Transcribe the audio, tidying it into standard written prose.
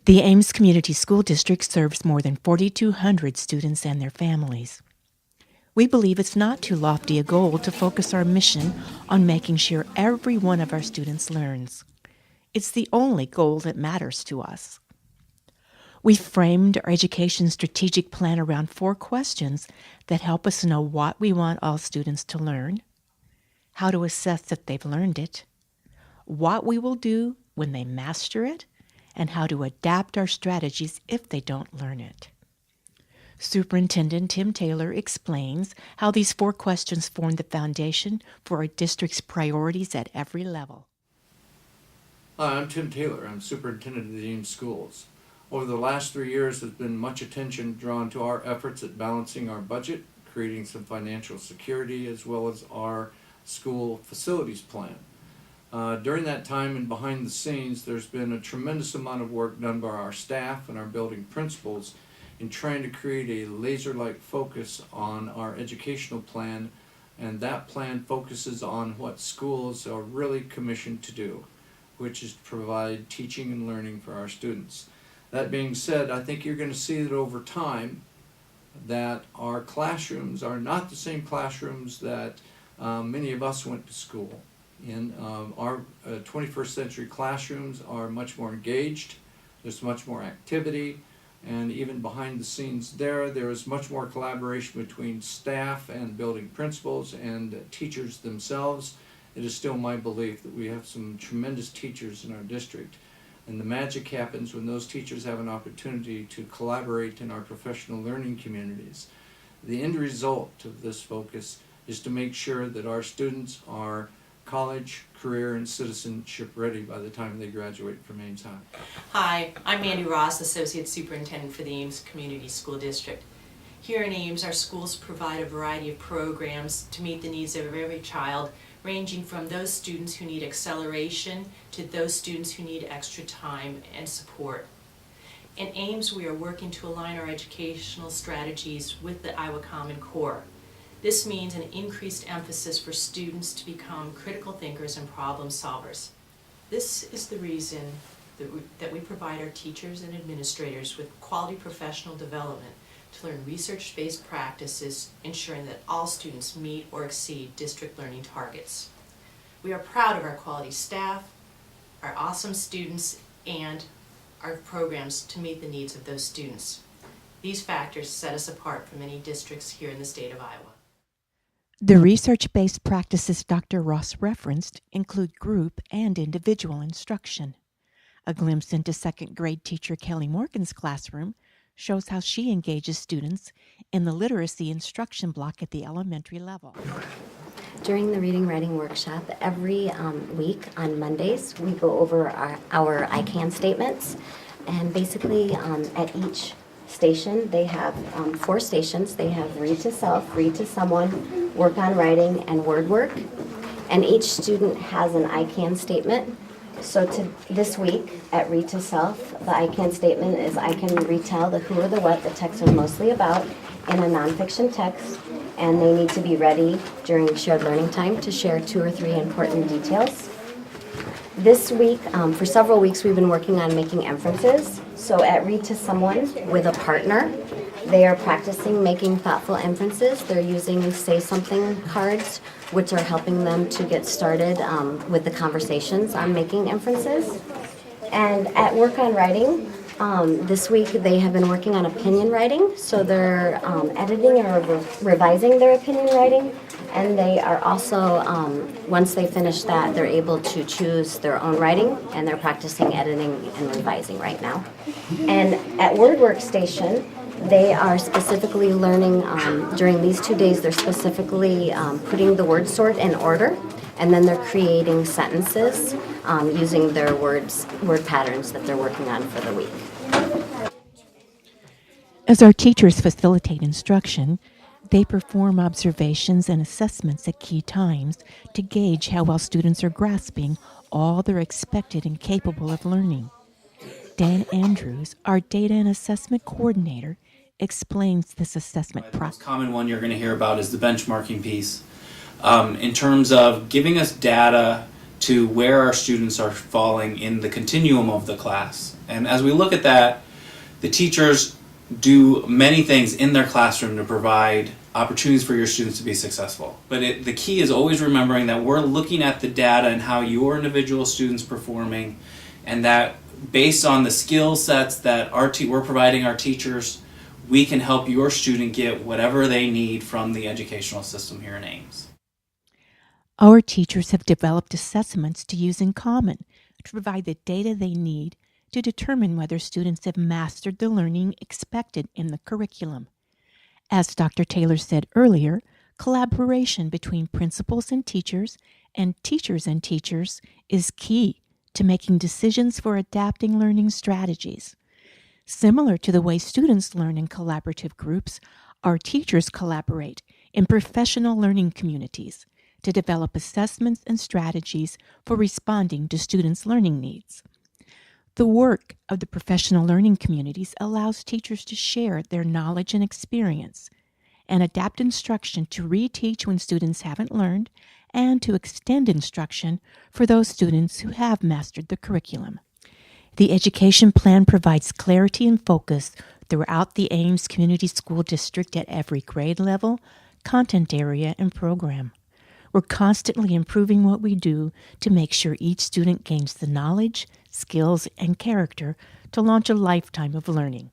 The Ames Community School District serves more than 4,200 students and their families. We believe it's not too lofty a goal to focus our mission on making sure every one of our students learns. It's the only goal that matters to us. We've framed our education strategic plan around 4 questions that help us know what we want all students to learn, how to assess that they've learned it, what we will do when they master it, and how to adapt our strategies if they don't learn it. Superintendent Tim Taylor explains how these 4 questions form the foundation for our district's priorities at every level. Hi, I'm Tim Taylor. I'm superintendent of the Ames schools. Over the last 3 years, there's been much attention drawn to our efforts at balancing our budget, creating some financial security, as well as our school facilities plan. During that time and behind the scenes, there's been a tremendous amount of work done by our staff and our building principals in trying to create a laser-like focus on our educational plan, and that plan focuses on what schools are really commissioned to do, which is to provide teaching and learning for our students. That being said, I think you're going to see that over time that our classrooms are not the same classrooms that many of us went to school in. Our 21st century classrooms are much more engaged, there's much more activity, and even behind the scenes there is much more collaboration between staff and building principals and teachers themselves. It is still my belief that we have some tremendous teachers in our district. And the magic happens when those teachers have an opportunity to collaborate in our professional learning communities. The end result of this focus is to make sure that our students are college, career, and citizenship ready by the time they graduate from Ames High. Hi, I'm Mandy Ross, Associate Superintendent for the Ames Community School District. Here in Ames, our schools provide a variety of programs to meet the needs of every child, ranging from those students who need acceleration to those students who need extra time and support. In Ames, we are working to align our educational strategies with the Iowa Common Core. This means an increased emphasis for students to become critical thinkers and problem solvers. This is the reason that we provide our teachers and administrators with quality professional development to learn research-based practices, ensuring that all students meet or exceed district learning targets. We are proud of our quality staff, our awesome students, and our programs to meet the needs of those students. These factors set us apart from many districts here in the state of Iowa. The research-based practices Dr. Ross referenced include group and individual instruction. A glimpse into 2nd grade teacher Kelly Morgan's classroom shows how she engages students in the literacy instruction block at the elementary level. During the reading writing workshop, every week on Mondays, we go over our I can statements. And basically at each station, they have 4 stations. They have read to self, read to someone, work on writing, and word work. And each student has an I can statement. So this week at Read to Self, the I can statement is I can retell the who or the what the text are mostly about in a nonfiction text, and they need to be ready during shared learning time to share 2 or 3 important details. This week, for several weeks, we've been working on making inferences. So at Read to Someone with a partner, they are practicing making thoughtful inferences. They're using Say Something cards, which are helping them to get started with the conversations on making inferences. And at Work on Writing, this week they have been working on opinion writing. So they're editing or revising their opinion writing. And they are also, once they finish that, they're able to choose their own writing, and they're practicing editing and revising right now. And at Word Workstation, they are specifically learning, during these 2 days, they're specifically putting the word sort in order, and then they're creating sentences using their word patterns that they're working on for the week. As our teachers facilitate instruction, they perform observations and assessments at key times to gauge how well students are grasping all they're expected and capable of learning. Dan Andrews, our data and assessment coordinator, explains this assessment The process. most common one you're going to hear about is the benchmarking piece. In terms of giving us data to where our students are falling in the continuum of the class. And as we look at that, the teachers do many things in their classroom to provide opportunities for your students to be successful. But the key is always remembering that we're looking at the data and how your individual student's performing, and that based on the skill sets that we're providing our teachers, we can help your student get whatever they need from the educational system here in Ames. Our teachers have developed assessments to use in common to provide the data they need to determine whether students have mastered the learning expected in the curriculum. As Dr. Taylor said earlier, collaboration between principals and teachers is key to making decisions for adapting learning strategies. Similar to the way students learn in collaborative groups, our teachers collaborate in professional learning communities to develop assessments and strategies for responding to students' learning needs. The work of the professional learning communities allows teachers to share their knowledge and experience and adapt instruction to reteach when students haven't learned and to extend instruction for those students who have mastered the curriculum. The education plan provides clarity and focus throughout the Ames Community School District at every grade level, content area, and program. We're constantly improving what we do to make sure each student gains the knowledge, skills, and character to launch a lifetime of learning.